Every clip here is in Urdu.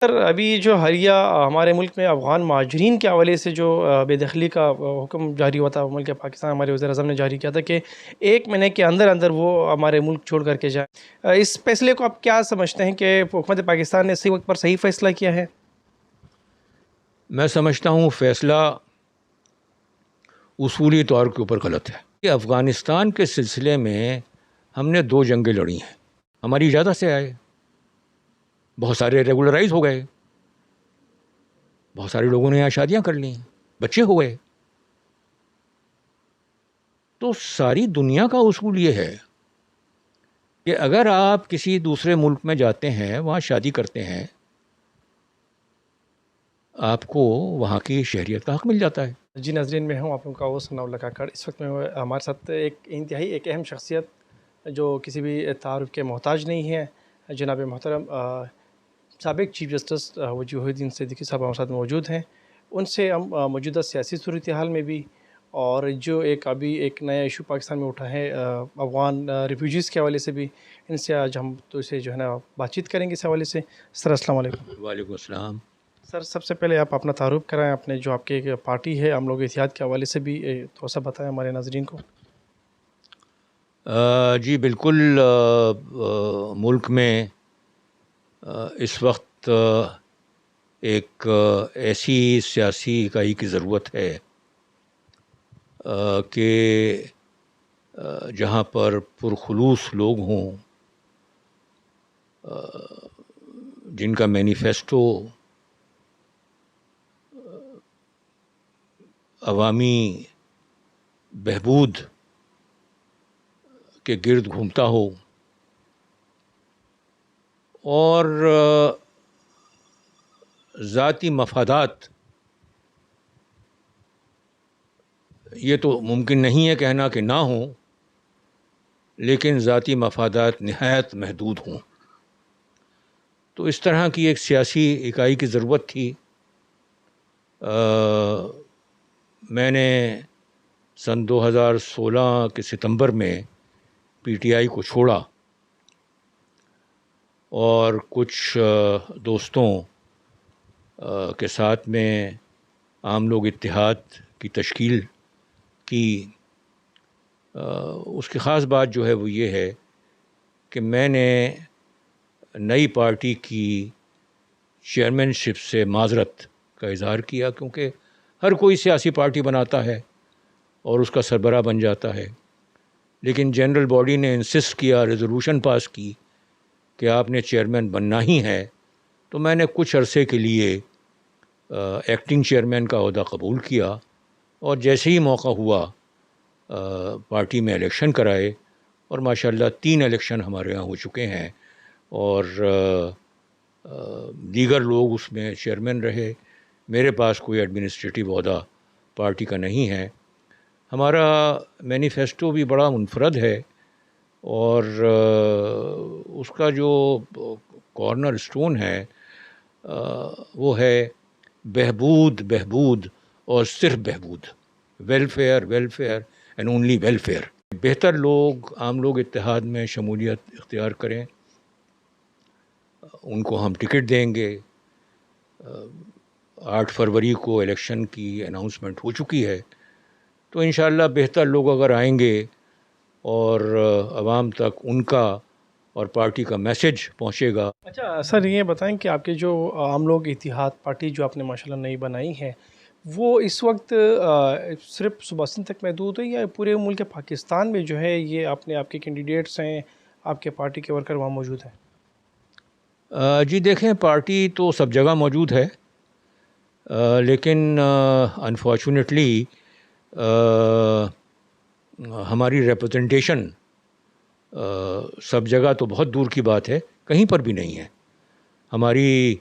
سر ابھی جو حالیہ ہمارے ملک میں افغان مہاجرین کے حوالے سے جو بے دخلی کا حکم جاری ہوا تھا ملک پاکستان، ہمارے وزیر اعظم نے جاری کیا تھا کہ 1 مہینے کے اندر اندر وہ ہمارے ملک چھوڑ کر کے جائیں، اس فیصلے کو آپ کیا سمجھتے ہیں کہ حکومت پاکستان نے صحیح وقت پر صحیح فیصلہ کیا ہے؟ میں سمجھتا ہوں فیصلہ اصولی طور کے اوپر غلط ہے کہ افغانستان کے سلسلے میں ہم نے 2 جنگیں لڑی ہیں، ہماری اجازت سے آئے، بہت سارے ریگولرائز ہو گئے، بہت سارے لوگوں نے یہاں شادیاں کر لی، بچے ہو گئے۔ تو ساری دنیا کا اصول یہ ہے کہ اگر آپ کسی دوسرے ملک میں جاتے ہیں، وہاں شادی کرتے ہیں، آپ کو وہاں کی شہریت کا حق مل جاتا ہے۔ جی ناظرین، میں ہوں آپ لوگوں کا وہ ثناء اللہ کاکڑ۔ اس وقت میں ہمارے ساتھ ایک اہم شخصیت جو کسی بھی تعارف کے محتاج نہیں ہے، جناب محترم سابق چیف جسٹس وجیہ الدین صدیقی صاحب ہمارے ساتھ موجود ہیں۔ ان سے ہم موجودہ سیاسی صورتحال میں بھی، اور جو ابھی ایک نیا ایشو پاکستان میں اٹھا ہے افغان ریفیوجیز کے حوالے سے بھی، ان سے آج ہم تو اسے جو ہے نا بات چیت کریں گے اس حوالے سے۔ سر السلام علیکم۔ وعلیکم السلام۔ سر سب سے پہلے آپ اپنا تعارف کرائیں، اپنے جو آپ کی ایک پارٹی ہے ہم لوگ اتحاد کے حوالے سے بھی تھوڑا سا بتائیں ہمارے ناظرین کو۔ جی بالکل، ملک میں اس وقت ایک ایسی سیاسی اکائی کی ضرورت ہے کہ جہاں پر پرخلوص لوگ ہوں، جن کا مینیفیسٹو عوامی بہبود کے گرد گھومتا ہو، اور ذاتی مفادات، یہ تو ممکن نہیں ہے کہنا کہ نہ ہوں، لیکن ذاتی مفادات نہایت محدود ہوں۔ تو اس طرح کی ایک سیاسی اکائی کی ضرورت تھی۔ میں نے سن 2016 کے ستمبر میں پی ٹی آئی کو چھوڑا اور کچھ دوستوں کے ساتھ میں عام لوگ اتحاد کی تشکیل کی۔ اس کی خاص بات جو ہے وہ یہ ہے کہ میں نے نئی پارٹی کی چیئرمین شپ سے معذرت کا اظہار کیا، کیونکہ ہر کوئی سیاسی پارٹی بناتا ہے اور اس کا سربراہ بن جاتا ہے، لیکن جنرل باڈی نے انسسٹ کیا، ریزولوشن پاس کی کہ آپ نے چیئرمین بننا ہی ہے۔ تو میں نے کچھ عرصے کے لیے ایکٹنگ چیئرمین کا عہدہ قبول کیا، اور جیسے ہی موقع ہوا پارٹی میں الیکشن کرائے، اور ماشاءاللہ 3 الیکشن ہمارے یہاں ہو چکے ہیں، اور دیگر لوگ اس میں چیئرمین رہے۔ میرے پاس کوئی ایڈمنسٹریٹو عہدہ پارٹی کا نہیں ہے۔ ہمارا مینیفیسٹو بھی بڑا منفرد ہے، اور اس کا جو کارنر اسٹون ہے وہ ہے بہبود، بہبود اور صرف بہبود، welfare, welfare and only welfare. بہتر لوگ، عام لوگ اتحاد میں شمولیت اختیار کریں، ان کو ہم ٹکٹ دیں گے۔ 8 فروری کو الیکشن کی اناؤنسمنٹ ہو چکی ہے، تو انشاءاللہ بہتر لوگ اگر آئیں گے اور عوام تک ان کا اور پارٹی کا میسج پہنچے گا۔ اچھا سر، یہ بتائیں کہ آپ کے جو عام لوگ اتحاد پارٹی جو آپ نے ماشاءاللہ نئی بنائی ہے، وہ اس وقت صرف صوبہ سندھ تک محدود ہے، یا پورے ملک پاکستان میں جو ہے یہ آپ کے کینڈیڈیٹس ہیں، آپ کے پارٹی کے ورکر وہاں موجود ہیں؟ جی دیکھیں، پارٹی تو سب جگہ موجود ہے، لیکن انفارچونیٹلی ہماری ریپرزنٹیشن سب جگہ تو بہت دور کی بات ہے، کہیں پر بھی نہیں ہے۔ ہماری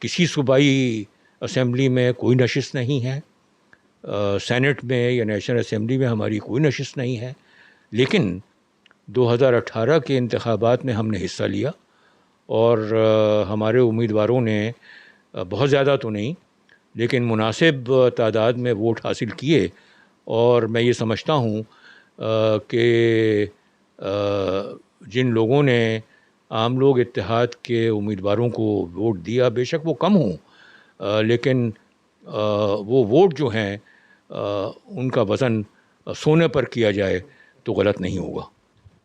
کسی صوبائی اسمبلی میں کوئی نشست نہیں ہے، سینٹ میں یا نیشنل اسمبلی میں ہماری کوئی نشست نہیں ہے، لیکن 2018 کے انتخابات میں ہم نے حصہ لیا، اور ہمارے امیدواروں نے بہت زیادہ تو نہیں لیکن مناسب تعداد میں ووٹ حاصل کیے، اور میں یہ سمجھتا ہوں کہ جن لوگوں نے عام لوگ اتحاد کے امیدواروں کو ووٹ دیا، بے شک وہ کم ہوں، لیکن وہ ووٹ جو ہیں ان کا وزن سونے پر کیا جائے تو غلط نہیں ہوگا۔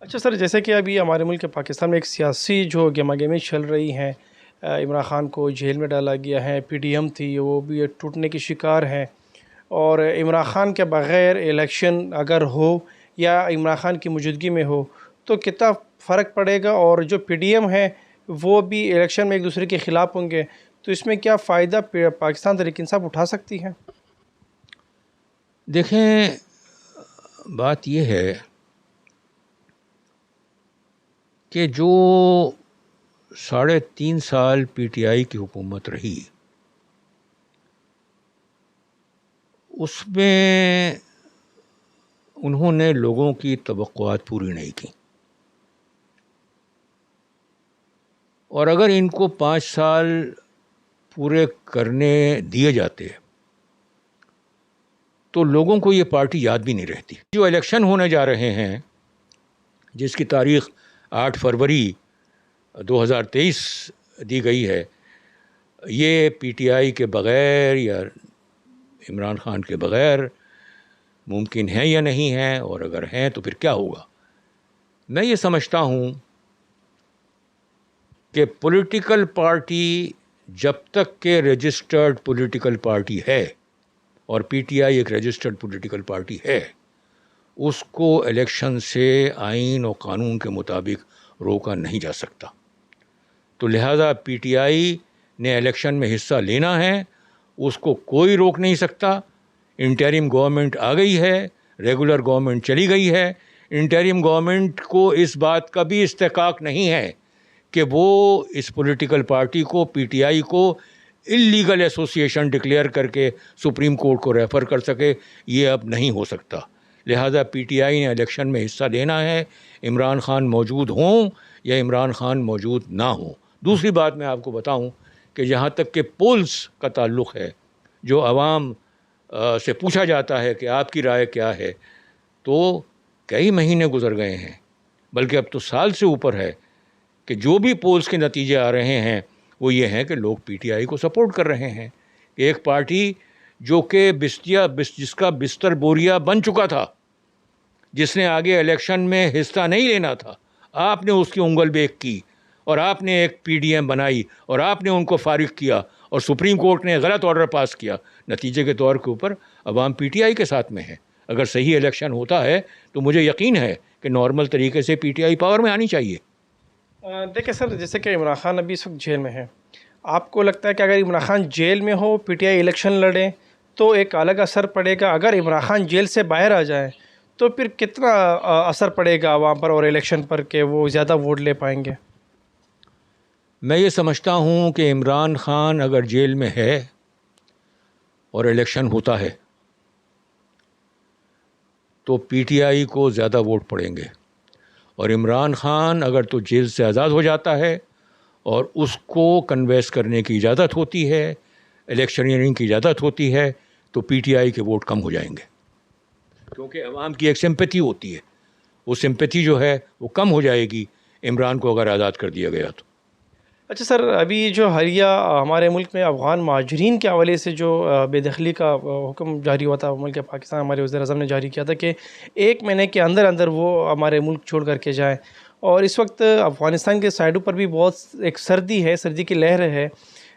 اچھا سر، جیسے کہ ابھی ہمارے ملک پاکستان میں ایک سیاسی جو گہما گہمی چل رہی ہیں، عمران خان کو جیل میں ڈالا گیا ہے، پی ڈی ایم تھی وہ بھی ٹوٹنے کی شکار ہے، اور عمران خان کے بغیر الیکشن اگر ہو یا عمران خان کی موجودگی میں ہو تو کتنا فرق پڑے گا، اور جو پی ڈی ایم ہے وہ بھی الیکشن میں ایک دوسرے کے خلاف ہوں گے، تو اس میں کیا فائدہ پاکستان تحریک انصاف اٹھا سکتی ہے؟ دیکھیں، بات یہ ہے کہ جو 3.5 سال پی ٹی آئی کی حکومت رہی، اس میں انہوں نے لوگوں کی توقعات پوری نہیں کی، اور اگر ان کو 5 سال پورے کرنے دیے جاتے تو لوگوں کو یہ پارٹی یاد بھی نہیں رہتی۔ جو الیکشن ہونے جا رہے ہیں، جس کی تاریخ 8 فروری 2023 دی گئی ہے، یہ پی ٹی آئی کے بغیر یا عمران خان کے بغیر ممکن ہے یا نہیں ہے، اور اگر ہیں تو پھر کیا ہوگا؟ میں یہ سمجھتا ہوں کہ پولیٹیکل پارٹی جب تک کہ رجسٹرڈ پولیٹیکل پارٹی ہے، اور پی ٹی آئی ایک رجسٹرڈ پولیٹیکل پارٹی ہے، اس کو الیکشن سے آئین و قانون کے مطابق روکا نہیں جا سکتا۔ تو لہذا پی ٹی آئی نے الیکشن میں حصہ لینا ہے، اس کو کوئی روک نہیں سکتا۔ انٹرم گورنمنٹ آ گئی ہے، ریگولر گورنمنٹ چلی گئی ہے۔ انٹرم گورنمنٹ کو اس بات کا بھی استحقاق نہیں ہے کہ وہ اس پولیٹیکل پارٹی کو، پی ٹی آئی کو، انلیگل ایسوسیشن ڈکلیئر کر کے سپریم کورٹ کو ریفر کر سکے۔ یہ اب نہیں ہو سکتا۔ لہذا پی ٹی آئی نے الیکشن میں حصہ لینا ہے، عمران خان موجود ہوں یا عمران خان موجود نہ ہوں۔ دوسری بات میں آپ کو بتاؤں کہ جہاں تک کہ پولز کا تعلق ہے، جو عوام سے پوچھا جاتا ہے کہ آپ کی رائے کیا ہے، تو کئی مہینے گزر گئے ہیں، بلکہ اب تو سال سے اوپر ہے کہ جو بھی پولز کے نتیجے آ رہے ہیں وہ یہ ہیں کہ لوگ پی ٹی آئی کو سپورٹ کر رہے ہیں۔ ایک پارٹی جو کہ جس کا بستر بوریا بن چکا تھا، جس نے آگے الیکشن میں حصہ نہیں لینا تھا، آپ نے اس کی انگل بیک کی، اور آپ نے ایک پی ڈی ایم بنائی، اور آپ نے ان کو فارغ کیا، اور سپریم کورٹ نے غلط آرڈر پاس کیا۔ نتیجے کے طور کے اوپر عوام پی ٹی آئی کے ساتھ میں ہے۔ اگر صحیح الیکشن ہوتا ہے تو مجھے یقین ہے کہ نارمل طریقے سے پی ٹی آئی پاور میں آنی چاہیے۔ دیکھیں سر، جیسے کہ عمران خان ابھی اس وقت جیل میں ہے، آپ کو لگتا ہے کہ اگر عمران خان جیل میں ہو، پی ٹی آئی الیکشن لڑے تو ایک الگ اثر پڑے گا؟ اگر عمران خان جیل سے باہر آ جائے تو پھر کتنا اثر پڑے گا عوام پر اور الیکشن پر کہ وہ زیادہ ووٹ لے پائیں گے؟ میں یہ سمجھتا ہوں کہ عمران خان اگر جیل میں ہے اور الیکشن ہوتا ہے تو پی ٹی آئی کو زیادہ ووٹ پڑیں گے، اور عمران خان اگر تو جیل سے آزاد ہو جاتا ہے اور اس کو کنوینس کرنے کی اجازت ہوتی ہے، الیکشنئرنگ کی اجازت ہوتی ہے، تو پی ٹی آئی کے ووٹ کم ہو جائیں گے، کیونکہ عوام کی ایک سمپیتھی ہوتی ہے۔ وہ سمپیتھی جو ہے وہ کم ہو جائے گی عمران کو اگر آزاد کر دیا گیا تو۔ اچھا سر، ابھی جو حالیہ ہمارے ملک میں افغان مہاجرین کے حوالے سے جو بے دخلی کا حکم جاری ہوا تھا ملک پاکستان، ہمارے وزیر اعظم نے جاری کیا تھا کہ 1 مہینے کے اندر اندر وہ ہمارے ملک چھوڑ کر کے جائیں، اور اس وقت افغانستان کے سائڈوں پر بھی بہت ایک سردی ہے، سردی کی لہر ہے۔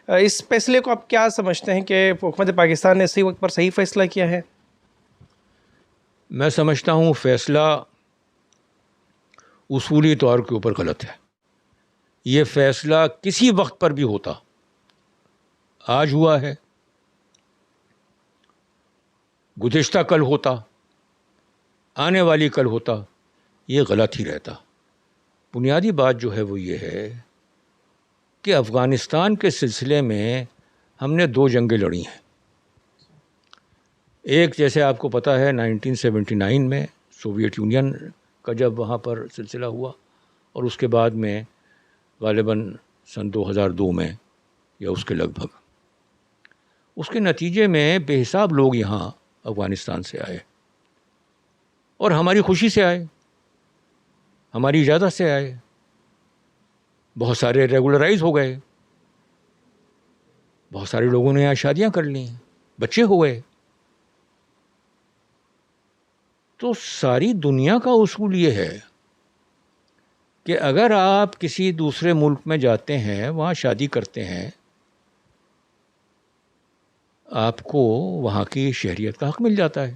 اس فیصلے کو آپ کیا سمجھتے ہیں کہ حکومت پاکستان نے صحیح وقت پر صحیح فیصلہ کیا ہے؟ میں سمجھتا ہوں فیصلہ اصولی طور کے اوپر غلط ہے۔ یہ فیصلہ کسی وقت پر بھی ہوتا، آج ہوا ہے، گزشتہ کل ہوتا، آنے والی کل ہوتا، یہ غلط ہی رہتا۔ بنیادی بات جو ہے وہ یہ ہے کہ افغانستان کے سلسلے میں ہم نے 2 جنگیں لڑی ہیں۔ ایک، جیسے آپ کو پتہ ہے، 1979 میں سوویت یونین کا جب وہاں پر سلسلہ ہوا، اور اس کے بعد میں غالباً سن 2002 میں یا اس کے لگ بھگ، اس کے نتیجے میں بے حساب لوگ یہاں افغانستان سے آئے، اور ہماری خوشی سے آئے، ہماری اجازت سے آئے۔ بہت سارے ریگولرائز ہو گئے, بہت سارے لوگوں نے یہاں شادیاں کر لی, بچے ہو گئے. تو ساری دنیا کا اصول یہ ہے کہ اگر آپ کسی دوسرے ملک میں جاتے ہیں, وہاں شادی کرتے ہیں, آپ کو وہاں کی شہریت کا حق مل جاتا ہے.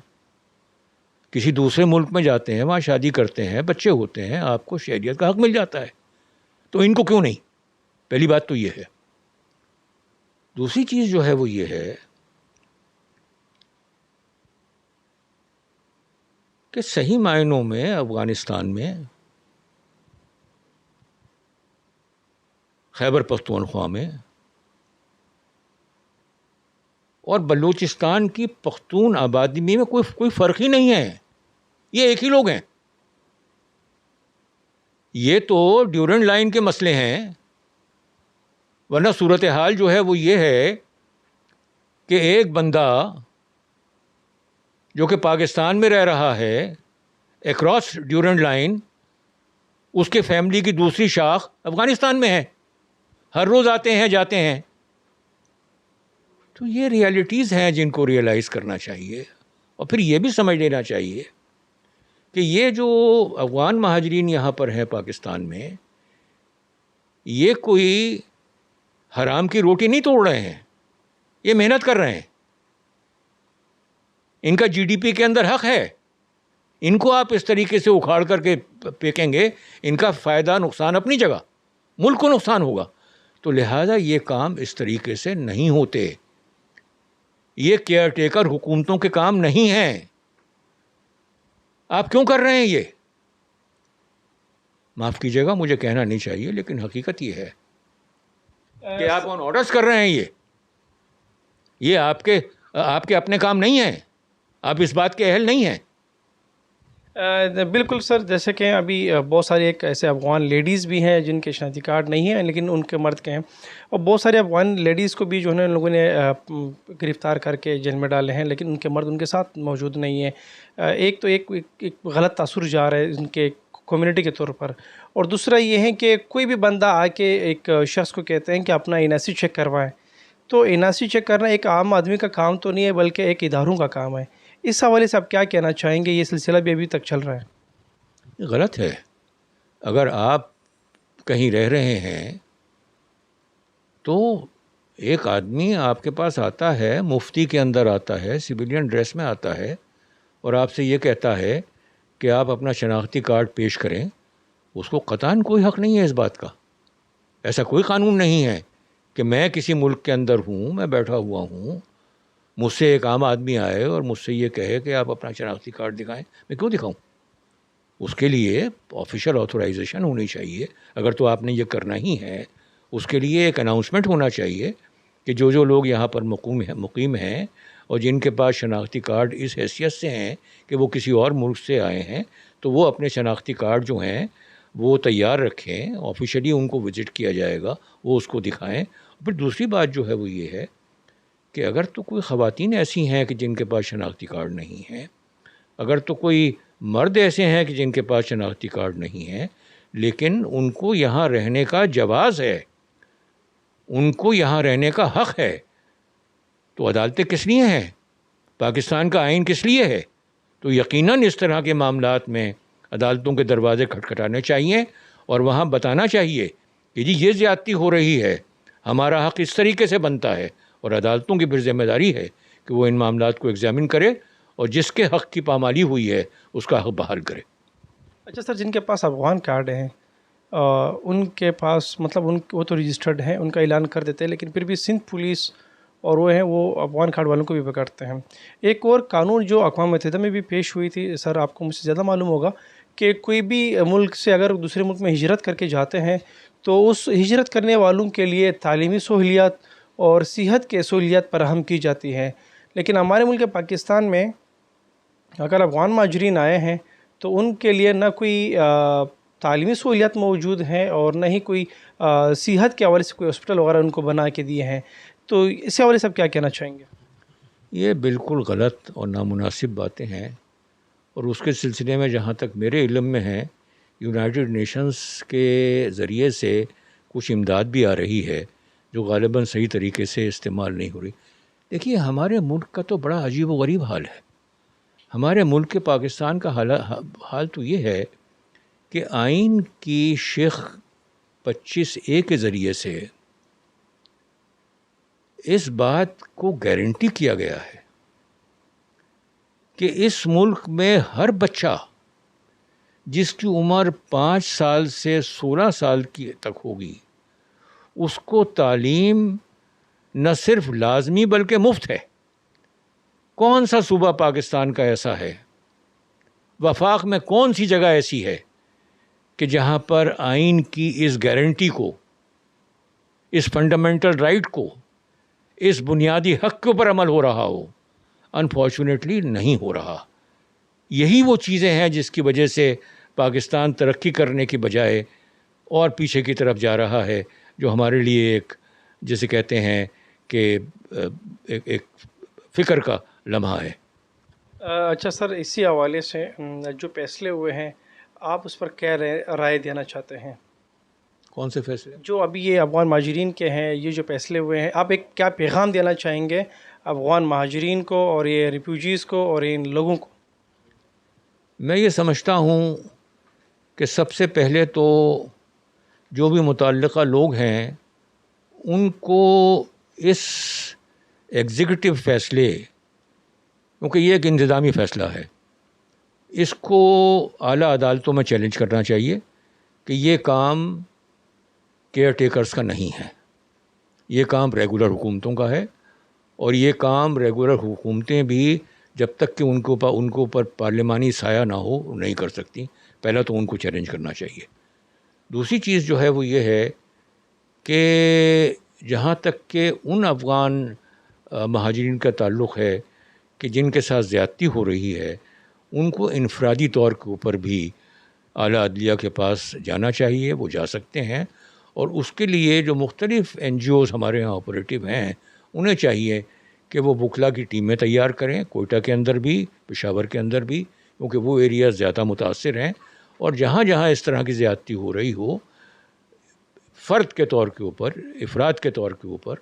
کسی دوسرے ملک میں جاتے ہیں, وہاں شادی کرتے ہیں, بچے ہوتے ہیں, آپ کو شہریت کا حق مل جاتا ہے. تو ان کو کیوں نہیں؟ پہلی بات تو یہ ہے. دوسری چیز جو ہے وہ یہ ہے کہ صحیح معنوں میں افغانستان میں, خیبر پختونخوا میں اور بلوچستان کی پختون آبادی میں کوئی فرق ہی نہیں ہے. یہ ایک ہی لوگ ہیں. یہ تو ڈیورنڈ لائن کے مسئلے ہیں, ورنہ صورتحال جو ہے وہ یہ ہے کہ ایک بندہ جو کہ پاکستان میں رہ رہا ہے اکراس ڈیورنڈ لائن, اس کے فیملی کی دوسری شاخ افغانستان میں ہے, ہر روز آتے ہیں جاتے ہیں. تو یہ ریالٹیز ہیں جن کو ریئلائز کرنا چاہیے, اور پھر یہ بھی سمجھ لینا چاہیے کہ یہ جو افغان مہاجرین یہاں پر ہیں پاکستان میں, یہ کوئی حرام کی روٹی نہیں توڑ رہے ہیں, یہ محنت کر رہے ہیں. ان کا جی ڈی پی کے اندر حق ہے. ان کو آپ اس طریقے سے اکھاڑ کر کے پھینکیں گے, ان کا فائدہ نقصان اپنی جگہ, ملک کو نقصان ہوگا. تو لہٰذا یہ کام اس طریقے سے نہیں ہوتے. یہ کیئر ٹیکر حکومتوں کے کام نہیں ہیں. آپ کیوں کر رہے ہیں یہ؟ معاف کیجیے گا, مجھے کہنا نہیں چاہیے, لیکن حقیقت یہ ہے کہ آپ آن آرڈرس کر رہے ہیں. یہ آپ کے اپنے کام نہیں ہیں. آپ اس بات کے اہل نہیں ہیں. بالکل سر, جیسے کہ ابھی بہت سارے ایک ایسے افغان لیڈیز بھی ہیں جن کے شناختی کارڈ نہیں ہیں لیکن ان کے مرد کے ہیں, اور بہت سارے افغان لیڈیز کو بھی جو ہے ان لوگوں نے گرفتار کر کے جیل میں ڈالے ہیں, لیکن ان کے مرد ان کے ساتھ موجود نہیں ہیں. ایک تو ایک غلط تاثر جا رہا ہے ان کے کمیونٹی کے طور پر, اور دوسرا یہ ہے کہ کوئی بھی بندہ آ کے ایک شخص کو کہتے ہیں کہ اپنا این آر سی چیک کروائیں, تو این آر سی چیک کرنا ایک عام آدمی کا کام تو نہیں ہے بلکہ ایک اداروں کا کام ہے. اس حوالے سے آپ کیا کہنا چاہیں گے؟ یہ سلسلہ بھی ابھی تک چل رہا ہے. غلط ہے. اگر آپ کہیں رہ رہے ہیں تو ایک آدمی آپ کے پاس آتا ہے, مفتی کے اندر آتا ہے, سویلین ڈریس میں آتا ہے, اور آپ سے یہ کہتا ہے کہ آپ اپنا شناختی کارڈ پیش کریں, اس کو قطعاً کوئی حق نہیں ہے اس بات کا. ایسا کوئی قانون نہیں ہے کہ میں کسی ملک کے اندر ہوں, میں بیٹھا ہوا ہوں, مجھ سے ایک عام آدمی آئے اور مجھ سے یہ کہے کہ آپ اپنا شناختی کارڈ دکھائیں. میں کیوں دکھاؤں؟ اس کے لیے آفیشیل آتھورائزیشن ہونی چاہیے. اگر تو آپ نے یہ کرنا ہی ہے, اس کے لیے ایک اناؤنسمنٹ ہونا چاہیے کہ جو لوگ یہاں پر مقیم ہیں اور جن کے پاس شناختی کارڈ اس حیثیت سے ہیں کہ وہ کسی اور ملک سے آئے ہیں, تو وہ اپنے شناختی کارڈ جو ہیں وہ تیار رکھیں, آفیشیلی ان کو وزٹ کیا جائے گا, وہ اس کو دکھائیں. پھر دوسری بات جو ہے وہ یہ ہے کہ اگر تو کوئی خواتین ایسی ہیں کہ جن کے پاس شناختی کارڈ نہیں ہیں, اگر تو کوئی مرد ایسے ہیں کہ جن کے پاس شناختی کارڈ نہیں ہیں لیکن ان کو یہاں رہنے کا جواز ہے, ان کو یہاں رہنے کا حق ہے, تو عدالتیں کس لیے ہیں؟ پاکستان کا آئین کس لیے ہے؟ تو یقیناً اس طرح کے معاملات میں عدالتوں کے دروازے کھٹکھٹانے چاہیے اور وہاں بتانا چاہیے کہ جی یہ زیادتی ہو رہی ہے, ہمارا حق اس طریقے سے بنتا ہے, اور عدالتوں کی پھر ذمہ داری ہے کہ وہ ان معاملات کو ایگزامن کرے اور جس کے حق کی پامالی ہوئی ہے اس کا حق بحال کرے. اچھا سر, جن کے پاس افغان کارڈ ہیں ان کے پاس مطلب وہ تو رجسٹرڈ ہیں, ان کا اعلان کر دیتے ہیں, لیکن پھر بھی سندھ پولیس اور وہ ہیں وہ افغان کارڈ والوں کو بھی پکڑتے ہیں. ایک اور قانون جو اقوام متحدہ میں بھی پیش ہوئی تھی سر, آپ کو مجھ سے زیادہ معلوم ہوگا, کہ کوئی بھی ملک سے اگر دوسرے ملک میں ہجرت کر کے جاتے ہیں تو اس ہجرت کرنے والوں کے لیے تعلیمی سہولیات اور صحت کے سہولیات فراہم کی جاتی ہیں. لیکن ہمارے ملک پاکستان میں اگر افغان مہاجرین آئے ہیں تو ان کے لیے نہ کوئی تعلیمی سہولیات موجود ہیں اور نہ ہی کوئی صحت کے حوالے سے کوئی ہاسپٹل وغیرہ ان کو بنا کے دیے ہیں. تو اس حوالے سے آپ کیا کہنا چاہیں گے؟ یہ بالکل غلط اور نامناسب باتیں ہیں, اور اس کے سلسلے میں جہاں تک میرے علم میں ہے, یونائٹڈ نیشنز کے ذریعے سے کچھ امداد بھی آ رہی ہے جو غالباً صحیح طریقے سے استعمال نہیں ہو رہی. دیکھیے ہمارے ملک کا تو بڑا عجیب و غریب حال ہے. ہمارے ملک کے پاکستان کا حال تو یہ ہے کہ آئین کی شق 25A کے ذریعے سے اس بات کو گارنٹی کیا گیا ہے کہ اس ملک میں ہر بچہ جس کی عمر 5 سال سے 16 سال کی تک ہوگی اس کو تعلیم نہ صرف لازمی بلکہ مفت ہے. کون سا صوبہ پاکستان کا ایسا ہے؟ وفاق میں کون سی جگہ ایسی ہے کہ جہاں پر آئین کی اس گارنٹی کو، اس فنڈامنٹل رائٹ کو، اس بنیادی حق کے اوپر عمل ہو رہا ہو؟ انفارچونیٹلی نہیں ہو رہا. یہی وہ چیزیں ہیں جس کی وجہ سے پاکستان ترقی کرنے کی بجائے اور پیچھے کی طرف جا رہا ہے، جو ہمارے لیے ایک جسے کہتے ہیں کہ ایک فکر کا لمحہ ہے. اچھا سر، اسی حوالے سے جو فیصلے ہوئے ہیں آپ اس پر کیا رائے دینا چاہتے ہیں؟ کون سے فیصلے؟ جو ابھی یہ افغان مہاجرین کے ہیں، یہ جو فیصلے ہوئے ہیں، آپ ایک کیا پیغام دینا چاہیں گے افغان مہاجرین کو اور یہ ریفیوجیز کو اور ان لوگوں کو؟ میں یہ سمجھتا ہوں کہ سب سے پہلے تو جو بھی متعلقہ لوگ ہیں ان کو اس ایگزیکٹو فیصلے، کیونکہ یہ ایک انتظامی فیصلہ ہے، اس کو اعلیٰ عدالتوں میں چیلنج کرنا چاہیے کہ یہ کام کیئر ٹیکرز کا نہیں ہے، یہ کام ریگولر حکومتوں کا ہے، اور یہ کام ریگولر حکومتیں بھی جب تک کہ ان کے اوپر پارلیمانی سایہ نہ ہو نہیں کر سکتی. پہلا تو ان کو چیلنج کرنا چاہیے. دوسری چیز جو ہے وہ یہ ہے کہ جہاں تک کہ ان افغان مہاجرین کا تعلق ہے کہ جن کے ساتھ زیادتی ہو رہی ہے، ان کو انفرادی طور کے اوپر بھی اعلیٰ عدلیہ کے پاس جانا چاہیے. وہ جا سکتے ہیں، اور اس کے لیے جو مختلف NGOs ہمارے ہاں آپریٹو ہیں انہیں چاہیے کہ وہ وکلا کی ٹیمیں تیار کریں، کوئٹہ کے اندر بھی، پشاور کے اندر بھی، کیونکہ وہ ایریاز زیادہ متاثر ہیں. اور جہاں جہاں اس طرح کی زیادتی ہو رہی ہو، فرد کے طور کے اوپر، افراد کے طور کے اوپر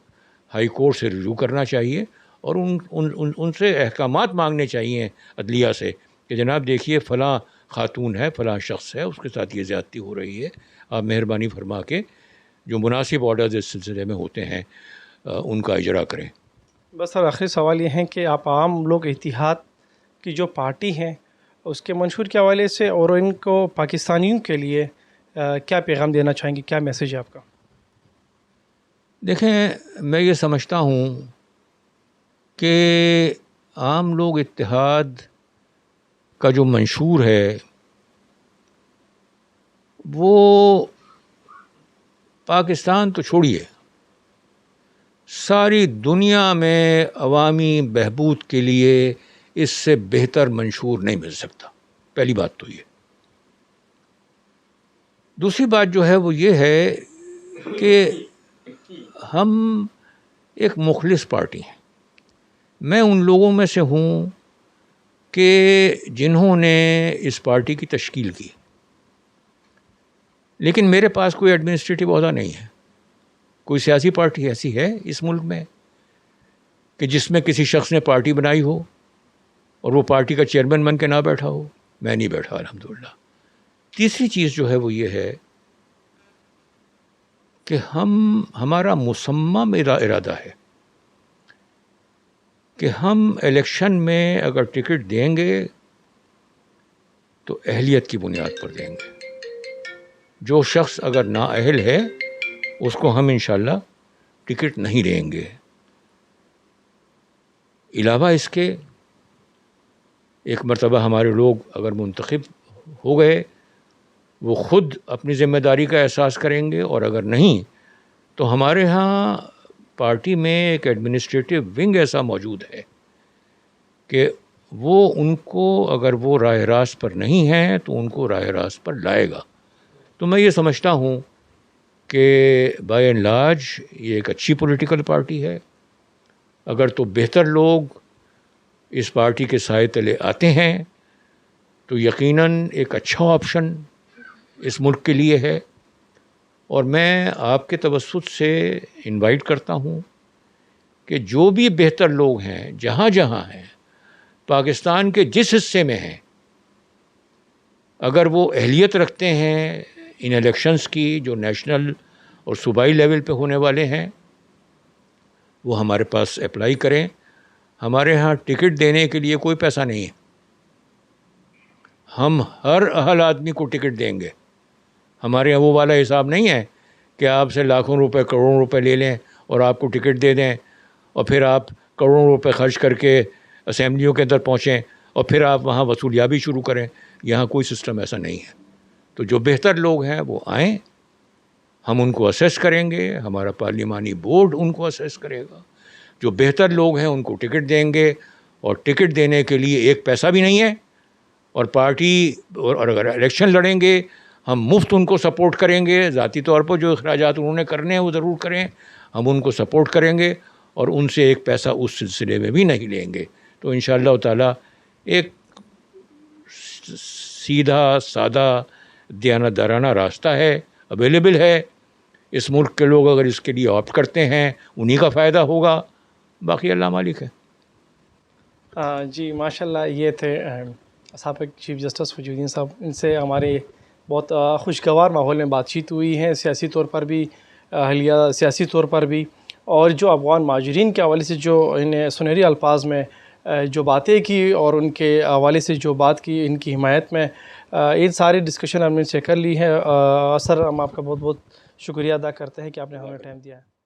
ہائی کورٹ سے رجوع کرنا چاہیے، اور ان سے احکامات مانگنے چاہیے عدلیہ سے کہ جناب دیکھیے فلاں خاتون ہے، فلاں شخص ہے، اس کے ساتھ یہ زیادتی ہو رہی ہے، آپ مہربانی فرما کے جو مناسب آرڈرز اس سلسلے میں ہوتے ہیں ان کا اجرا کریں. بس سر آخری سوال یہ ہے کہ آپ عام لوگ اتحاد کی جو پارٹی ہیں اس کے منشور کے حوالے سے اور ان کو پاکستانیوں کے لیے کیا پیغام دینا چاہیں گے، کیا میسیج ہے آپ کا؟ دیکھیں، میں یہ سمجھتا ہوں کہ عام لوگ اتحاد کا جو منشور ہے وہ پاکستان تو چھوڑیے، ساری دنیا میں عوامی بہبود کے لیے اس سے بہتر منشور نہیں مل سکتا. پہلی بات تو یہ. دوسری بات جو ہے وہ یہ ہے کہ ہم ایک مخلص پارٹی ہیں. میں ان لوگوں میں سے ہوں کہ جنہوں نے اس پارٹی کی تشکیل کی، لیکن میرے پاس کوئی ایڈمنسٹریٹو عہدہ نہیں ہے. کوئی سیاسی پارٹی ایسی ہے اس ملک میں کہ جس میں کسی شخص نے پارٹی بنائی ہو اور وہ پارٹی کا چیئرمین بن کے نہ بیٹھا ہو؟ میں نہیں بیٹھا الحمدللہ. تیسری چیز جو ہے وہ یہ ہے کہ ہمارا مصمم ارادہ ہے کہ ہم الیکشن میں اگر ٹکٹ دیں گے تو اہلیت کی بنیاد پر دیں گے. جو شخص اگر نااہل ہے اس کو ہم انشاءاللہ ٹکٹ نہیں دیں گے. علاوہ اس کے ایک مرتبہ ہمارے لوگ اگر منتخب ہو گئے وہ خود اپنی ذمہ داری کا احساس کریں گے، اور اگر نہیں تو ہمارے ہاں پارٹی میں ایک ایڈمنسٹریٹو ونگ ایسا موجود ہے کہ وہ ان کو اگر وہ راہ راست پر نہیں ہیں تو ان کو راہ راست پر لائے گا. تو میں یہ سمجھتا ہوں کہ بائی اینڈ لارج یہ ایک اچھی پولیٹیکل پارٹی ہے. اگر تو بہتر لوگ اس پارٹی کے سائے تلے آتے ہیں تو یقیناً ایک اچھا آپشن اس ملک کے لیے ہے. اور میں آپ کے توسط سے انوائٹ کرتا ہوں کہ جو بھی بہتر لوگ ہیں جہاں جہاں ہیں پاکستان کے جس حصے میں ہیں، اگر وہ اہلیت رکھتے ہیں ان الیکشنز کی جو نیشنل اور صوبائی لیول پہ ہونے والے ہیں، وہ ہمارے پاس اپلائی کریں. ہمارے ہاں ٹکٹ دینے کے لیے کوئی پیسہ نہیں ہے. ہم ہر اہل آدمی کو ٹکٹ دیں گے. ہمارے یہاں وہ والا حساب نہیں ہے کہ آپ سے لاکھوں روپے کروڑوں روپے لے لیں اور آپ کو ٹکٹ دے دیں اور پھر آپ کروڑوں روپے خرچ کر کے اسمبلیوں کے اندر پہنچیں اور پھر آپ وہاں وصولیابی شروع کریں. یہاں کوئی سسٹم ایسا نہیں ہے. تو جو بہتر لوگ ہیں وہ آئیں، ہم ان کو اسیس کریں گے، ہمارا پارلیمانی بورڈ ان کو اسیس کرے گا. جو بہتر لوگ ہیں ان کو ٹکٹ دیں گے، اور ٹکٹ دینے کے لیے ایک پیسہ بھی نہیں ہے. اور پارٹی اور اگر الیکشن لڑیں گے ہم مفت ان کو سپورٹ کریں گے. ذاتی طور پر جو اخراجات انہوں نے کرنے ہیں وہ ضرور کریں، ہم ان کو سپورٹ کریں گے اور ان سے ایک پیسہ اس سلسلے میں بھی نہیں لیں گے. تو انشاءاللہ تعالی ایک سیدھا سادہ دیانتدارانہ راستہ ہے، اویلیبل ہے. اس ملک کے لوگ اگر اس کے لیے آپٹ کرتے ہیں انہی کا فائدہ ہوگا، باقی اللہ مالک ہے. جی ماشاءاللہ، یہ تھے سابق چیف جسٹس وجود الدین صاحب. ان سے ہمارے بہت خوشگوار ماحول میں بات چیت ہوئی ہے، سیاسی طور پر بھی، اہلیہ سیاسی طور پر بھی، اور جو افغان مہاجرین کے حوالے سے جو انہیں سنہری الفاظ میں جو باتیں کی اور ان کے حوالے سے جو بات کی ان کی حمایت میں، ان ساری ڈسکشن ہم نے سے کر لی ہے. سر ہم آپ کا بہت بہت شکریہ ادا کرتے ہیں کہ آپ نے ہمیں ٹائم دیا ہے.